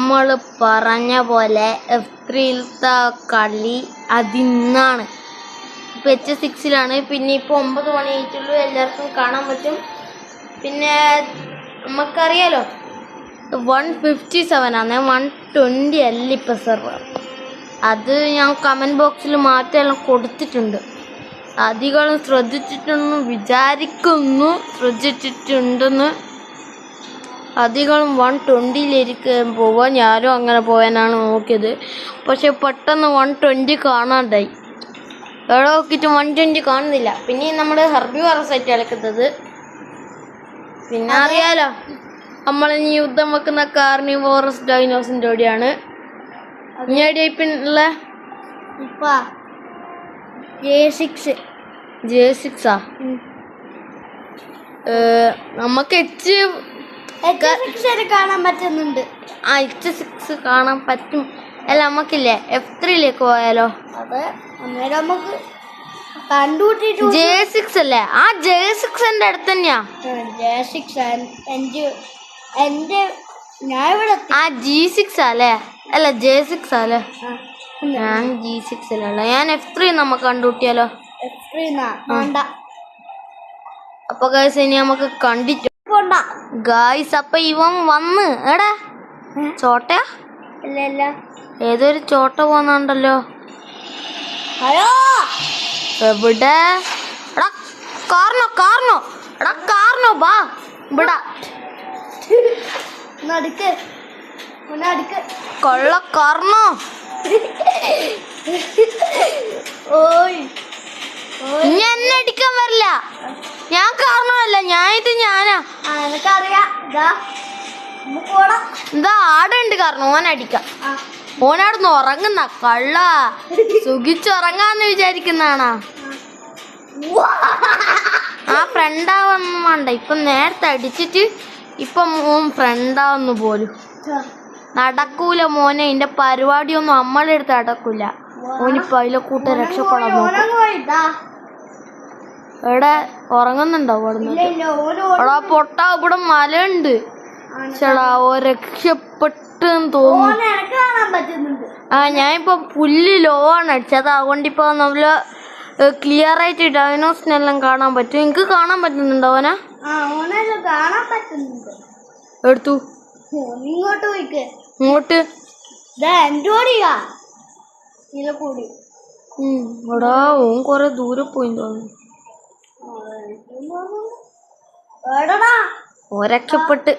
നമ്മൾ പറഞ്ഞ പോലെ F3-ലത്തെ കളി അതിന്നാണ്. ഇപ്പോൾ H6-ലാണ്. പിന്നെ ഇപ്പോൾ 9 മണിയായിട്ടുള്ളൂ. എല്ലാവർക്കും കാണാൻ പറ്റും. പിന്നെ നമുക്കറിയാലോ 157 ആണ്, 120 അല്ല ഇപ്പോൾ സെർവർ. അത് ഞാൻ കമൻറ്റ് ബോക്സിൽ മാറ്റമെല്ലാം കൊടുത്തിട്ടുണ്ട്. അധികം ശ്രദ്ധിച്ചിട്ടുണ്ടെന്ന് വിചാരിക്കുന്നു. ശ്രദ്ധിച്ചിട്ടുണ്ടെന്ന് അധികം 120-ലിരിക്കാൻ പോവാൻ. ഞാനും അങ്ങനെ പോകാനാണ് നോക്കിയത്. പക്ഷെ പെട്ടെന്ന് 120 കാണാണ്ടായി. എവിടെ നോക്കിയിട്ട് 120 കാണുന്നില്ല. പിന്നെ നമ്മൾ ഹർബി വാർ സൈറ്റ് കളിക്കുന്നത്. പിന്നെ അറിയാലോ നമ്മളിനി യുദ്ധം വെക്കുന്ന കാർണിവോറസ് ഡൈനോസിൻ്റെ കൂടെയാണ്. ഇനി എവിടെയുള്ള J6 നമുക്ക് കാണാൻ പറ്റുന്നുണ്ട്. H6 കാണാൻ പറ്റും. അല്ല നമുക്കില്ലേ F3-ലേക്ക് പോയാലോ? അതെ, അന്നേരം നമുക്ക് കണ്ടുകൂട്ടിട്ട് J6 അല്ലേ? ആ J6-ന്റെ അടുത്ത് തന്നെയാ. എന്റെ ഞാൻ ഇവിടെ ആ G6 അല്ലേ? അല്ല J6 അല്ലേ? ഞാൻ G6-ലുള്ള. ഞാൻ F3 നമുക്ക് കണ്ടുകൂട്ടിയാലോ? വേണ്ട. അപ്പൊ ഗൈസ് ഇനി നമുക്ക് കണ്ടിട്ട് ഗൈസ്. അപ്പൊ ഇവൻ വന്ന് എടാ ചോട്ടയാ? ഇല്ല, ഏതൊരു ചോട്ട പോന്നുണ്ടല്ലോ. എവിടെ? എടാ കാർണോ ബാ ഇവിടെ. കൊള്ള കാർണോ. ഇനി എന്നെ അടിക്കാൻ വരില്ല. ഞാൻ കാരണമല്ല, ഞാനാ. എന്താ ആടുണ്ട് കാരണം ഓനടിക്കാം. ഓനാടുന്ന് ഉറങ്ങുന്ന കള്ള സുഖിച്ചുറങ്ങാന്ന് വിചാരിക്കുന്നാണാ. ആ ഫ്രണ്ടാവൊന്നും വേണ്ട. ഇപ്പൊ നേരത്തെ അടിച്ചിട്ട് ഇപ്പൊ മോൻ ഫ്രണ്ടാവുന്നു പോലും നടക്കൂല മോനെ. ഇതിന്റെ പരിപാടിയൊന്നും നമ്മളെ അടുത്ത് നടക്കൂല. ഓനിപ്പോ അതിലെ കൂട്ട രക്ഷപ്പെടാൻ നോക്കും. എവിടെ ഉറങ്ങുന്നുണ്ടോ? എടാ പൊട്ടാ ഇവിടെ മലയുണ്ട്. ചേടാ ഓ രക്ഷപ്പെട്ടെന്ന് തോന്നുന്നു. ഞാനിപ്പോ പുല്ല് ലോ ആണ് അടിച്ചത്. അതുകൊണ്ടിപ്പോ നമ്മള് ക്ലിയർ ആയിട്ട് ഡൈനോസിനെല്ലാം കാണാൻ പറ്റും. എനിക്ക് കാണാൻ പറ്റുന്നുണ്ടോ ഓനെ? എടുത്തു ഇങ്ങോട്ട്. എടാ ഓൻ കൊറേ ദൂരെ പോയി തോന്നുന്നു. ഓ രക്ഷപ്പെട്ട്.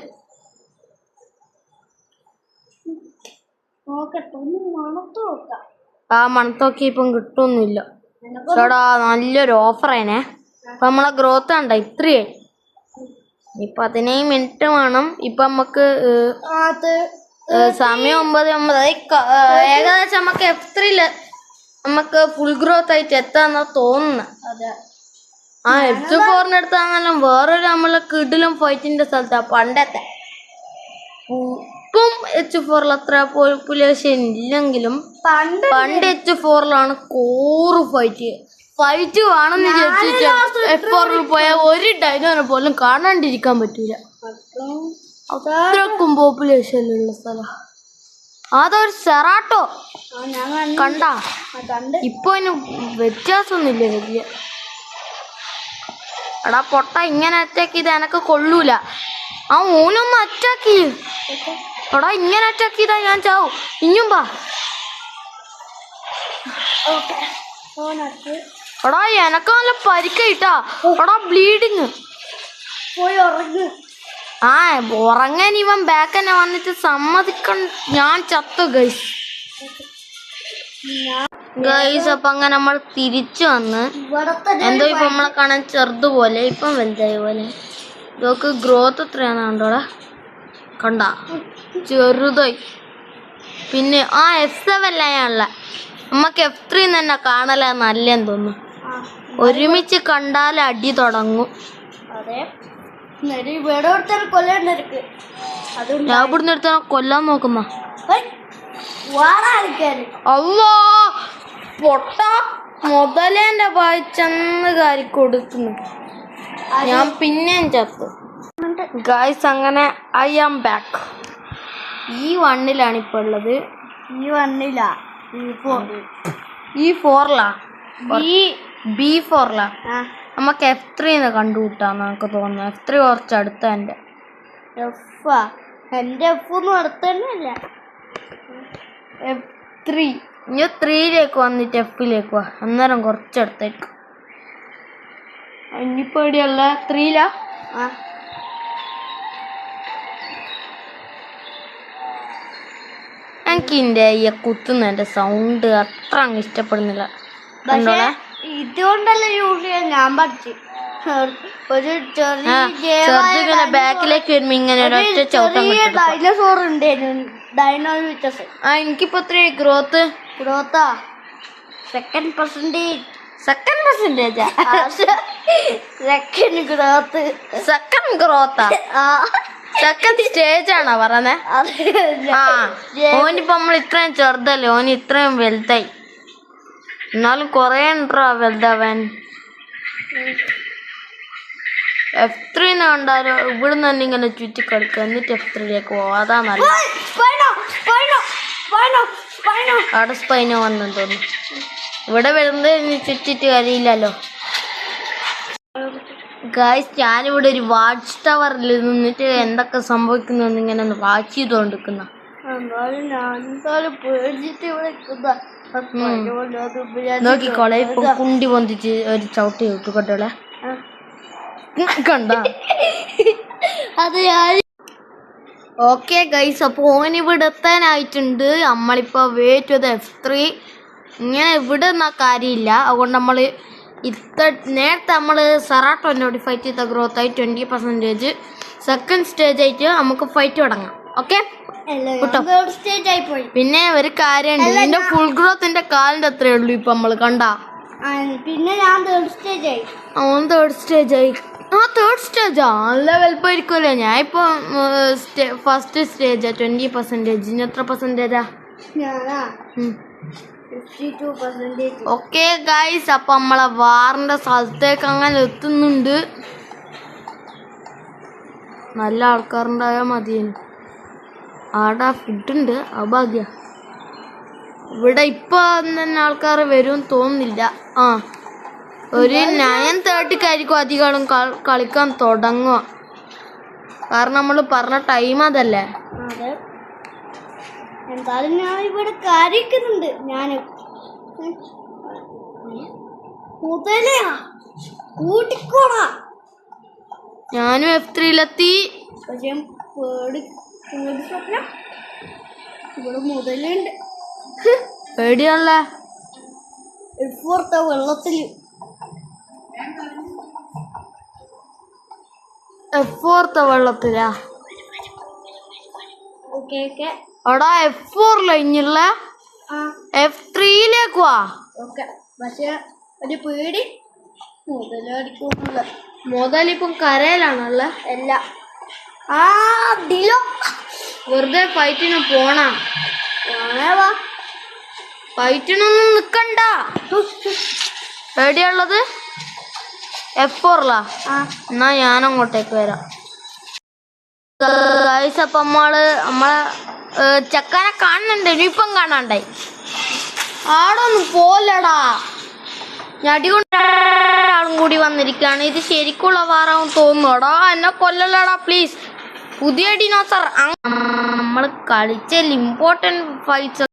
ആ മണത്തോക്കി ഇപ്പം കിട്ടൊന്നുമില്ല. ചേടാ നല്ലൊരു ഓഫറേനെ. ഇപ്പൊ നമ്മളെ ഗ്രോത്ത് കണ്ട ഇത്രയായി. ഇപ്പൊ 15 മിനിറ്റ് വേണം. ഇപ്പൊ നമുക്ക് സമയം 9:09. ഏകദേശം നമുക്ക് F3-ല് നമുക്ക് ഫുൾ ഗ്രോത്ത് ആയിട്ട് എത്താന്നാ തോന്നുന്നത്. ആ H4-ന് അടുത്താണെങ്കിലും വേറൊരു നമ്മളെ കിടിലും ഫൈറ്റിന്റെ സ്ഥലത്താ പണ്ടത്തെ. ഇപ്പം H4-ൽ അത്ര പോപ്പുലേഷൻ ഇല്ലെങ്കിലും പണ്ട് H4-ലാണ് കോറ് ഫൈറ്റ് കാണുന്ന വിചാരിച്ചിട്ട് F4-ൽ പോയാൽ ഒരു ഡൈനോനെ പോലും കാണാണ്ടിരിക്കാൻ പറ്റൂല. അത്രക്കും പോപ്പുലേഷനിലുള്ള സ്ഥലം. അതൊരു സെറാട്ടോ കണ്ട. ഇപ്പൊ അതിന് വ്യത്യാസമൊന്നുമില്ല വലിയ. എടാ പൊട്ട ഇങ്ങനെ അറ്റാക്ക് ചെയ്ത് എനക്ക് കൊള്ളൂല. ആ ഓനൊന്ന് അറ്റാക്ക് ചെയ്യും. എടാ ഇങ്ങനെ അറ്റാക്ക് ചെയ്താ ഞാൻ ചാവും. ഇഞ്ഞും പാ. എടാ എനക്ക് നല്ല പരിക്കായിട്ടാ. എടാ ബ്ലീഡിങ്. ആ ഉറങ്ങാൻ ഇവൻ ബാക്ക് തന്നെ വന്നിട്ട് സമ്മതിക്കണം. ഞാൻ ചത്തു ഗൈസ്. അപ്പൊ അങ്ങനെ നമ്മൾ തിരിച്ചു വന്ന് എന്തോ ഇപ്പൊ നമ്മളെ കാണാൻ ചെറുതുപോലെ ഇപ്പം വലുതായ പോലെ. ഇതൊക്കെ ഗ്രോത്ത് എത്രയാന്ന് കണ്ടോടാ. കണ്ട ചെറുതായി. പിന്നെ ആ F7-ലായുള്ള നമുക്ക് F3 തന്നെ കാണല നല്ലെന്ന് തോന്നുന്നു. ഒരുമിച്ച് കണ്ടാൽ അടി തുടങ്ങും. ഞാൻ ഇവിടുന്ന് എടുത്ത കൊല്ലാൻ നോക്കുന്ന. അല്ലോ പൊട്ട മുതലേന്റെ വായിച്ചെന്ന് കാരി കൊടുക്കുന്നു. ഞാൻ പിന്നെയും ചത്തു. ഗായ്സ് അങ്ങനെ ഐ ആം ബാക്ക്. E1-ലാണ് ഇപ്പൊ ഉള്ളത്. E1-ലാ E4-ലാ B4-ലാ. ആ നമുക്ക് F3 കണ്ടുകൂട്ടാന്ന് നമുക്ക് തോന്നുന്നു. F3 കുറച്ച് അടുത്ത എൻ്റെ എഫാ എന്റെ എഫൊന്നും അടുത്ത് തന്നെയല്ല. F3 ഇനി 3-ലേക്ക് വന്നിട്ട് F-ലേക്ക് വാ. അന്നേരം കുറച്ചടുത്തേക്ക്. ഇനിയിപ്പോ എവിടെയുള്ള 3-ലാ? ആ എനിക്ക് ഇതിൻ്റെ ഈ കുത്തുന്നതിൻ്റെ സൗണ്ട് അത്ര അങ്ങ് ഇഷ്ടപ്പെടുന്നില്ല. പക്ഷേ ഇതുകൊണ്ടല്ല യൂസ് ചെയ്യാൻ ഞാൻ പഠിച്ചു. ഒരു ചെറുതിങ്ങനെ ബാക്കിലേക്ക് വരുമ്പോ ഇങ്ങനെ ഒരൊറ്റ ചവിട്ടം കിട്ടും. ഡൈനോസോർ ഉണ്ടായിരുന്നു. ഡൈനോവിറ്റസ്. എനിക്കിപ്പോ എത്രയായി ഗ്രോത്ത്? ഗ്രോത്താ സെക്കൻഡ് പെർസെന്റേജ്. സെക്കൻഡ് പെർസെന്റേജാ? Second growth. സെക്കൻഡ് ഗ്രോത്താ? സെക്കൻഡ് സ്റ്റേജ് ആണോ പറഞ്ഞേ? ആ ഓനിപ്പോ നമ്മൾ ഇത്രയും ചെറുതല്ലേ, ഓന് ഇത്രയും വലുതായി. എന്നാലും കൊറേ ഉണ്ടോ വലുതാവാൻ. F3 കണ്ടാലോ ഇവിടുന്ന് തന്നെ ഇങ്ങനെ ചുറ്റി കളിക്കുക, എന്നിട്ട് F3-ലേക്ക് പോവാം. അതാ നല്ല. അവിടെ സ്പൈനോ വന്നെന്ന് തോന്നുന്നു. ഇവിടെ വരുന്നത് ചുറ്റിട്ട് കഴിയില്ലല്ലോ. ഗായ്സ്, ഞാനിവിടെ ഒരു വാച്ച് ടവറിൽ നിന്നിട്ട് എന്തൊക്കെ സംഭവിക്കുന്നു ഇങ്ങനെ ഒന്ന് വാച്ച് ചെയ്തോണ്ടിരിക്കുന്ന. നോക്കിക്കോളെ, ഇപ്പൊ കുണ്ടി പൊന്തിച്ച് ഒരു ചവിട്ടി വിട്ടുകൊണ്ടോളെ കണ്ട. ഓക്കെ ഗൈസ്, അപ്പോൾ ഓനിവിടെ എത്താനായിട്ടുണ്ട്. നമ്മളിപ്പോൾ വെയിറ്റ് ചെയ്ത് F3 ഇങ്ങനെ ഇവിടെ നിന്നാ കാര്യമില്ല. അതുകൊണ്ട് നമ്മൾ നേരത്തെ നമ്മൾ സെറാട്ടോനോട് ഫൈറ്റ് ചെയ്ത ഗ്രോത്ത് ആയി 20%. സെക്കൻഡ് സ്റ്റേജ് ആയിട്ട് നമുക്ക് ഫൈറ്റ് തുടങ്ങാം. ഓക്കെ പിന്നെ ഒരു കാര്യമുണ്ട്, ഇതിന്റെ ഫുൾ ഗ്രോത്തിന്റെ കാലിന്റെ അത്രേ ഉള്ളൂ ഇപ്പൊ നമ്മള് കണ്ടാ. പിന്നെ ഞാൻ തേർഡ് സ്റ്റേജ് ആയി. തേർഡ് സ്റ്റേജ് ആയി. തേർഡ് സ്റ്റേജാ? നല്ല വലുപ്പമായിരിക്കുമല്ലോ. ഞാൻ ഇപ്പൊ ഫസ്റ്റ് സ്റ്റേജാ 20%. ഇനി എത്ര പെർസെന്റേജാ? ഓക്കെ ഗൈസ്, അപ്പൊ നമ്മളെ വാറിന്റെ സ്ഥലത്തേക്ക് അങ്ങനെ എത്തുന്നുണ്ട്. നല്ല ആൾക്കാരുണ്ടായാൽ മതിയേനു. ആടെ ഫുഡുണ്ട്, അഭാഗ്യ. ഇവിടെ ഇപ്പൊ തന്നെ ആൾക്കാർ വരും തോന്നുന്നില്ല. ഒരു 9:30 അധികം കളിക്കാൻ തുടങ്ങുക. കാരണം നമ്മൾ പറഞ്ഞ ടൈം അതല്ലേ. എന്തായാലും ഞാൻ ഇവിടെ കാര്യക്കുന്നുണ്ട്. ഞാൻ കൂട്ടിക്കോളാ. ഞാനും F3-ലെത്തി. പക്ഷെ സ്വപ്നം ഇവിടെ മുതലുണ്ട്. പേടിയാണല്ലേ. വെള്ളത്തില് F4 വെള്ളത്തിലാ? എടാ F4 ഇഞ്ഞുള്ള F3-ലേക്ക് വാ. പക്ഷെ ഒരു പേടി മുതലടിക്കുന്നില്ല. മുതലിപ്പം കരയിലാണല്ലേ? അല്ല, ഡിലോ വെറുതെ ഫൈറ്റിന് പോണ. ഫൈറ്റിനൊന്നും നിക്കണ്ട. എവിടെയുള്ളത്? F4-ലാ? എന്നാ ഞാനങ്ങോട്ടേക്ക് വരാം. ഗൈസ്, അപ്പം നമ്മളെ ചെക്കനെ കാണുന്നുണ്ട്. ഇനിയിപ്പം കാണാണ്ടായി. ആടൊന്നും പോലടാ. ഞടികൊണ്ടാളും കൂടി വന്നിരിക്കുകയാണ്. ഇത് ശരിക്കുള്ള വാറാവും തോന്നുന്നോടാ. എന്നെ കൊല്ലല്ലടാ പ്ലീസ്. പുതിയ ഡിനോസർ. നമ്മൾ കളിച്ച ഇമ്പോർട്ടൻറ്റ് ഫൈറ്റ്സ്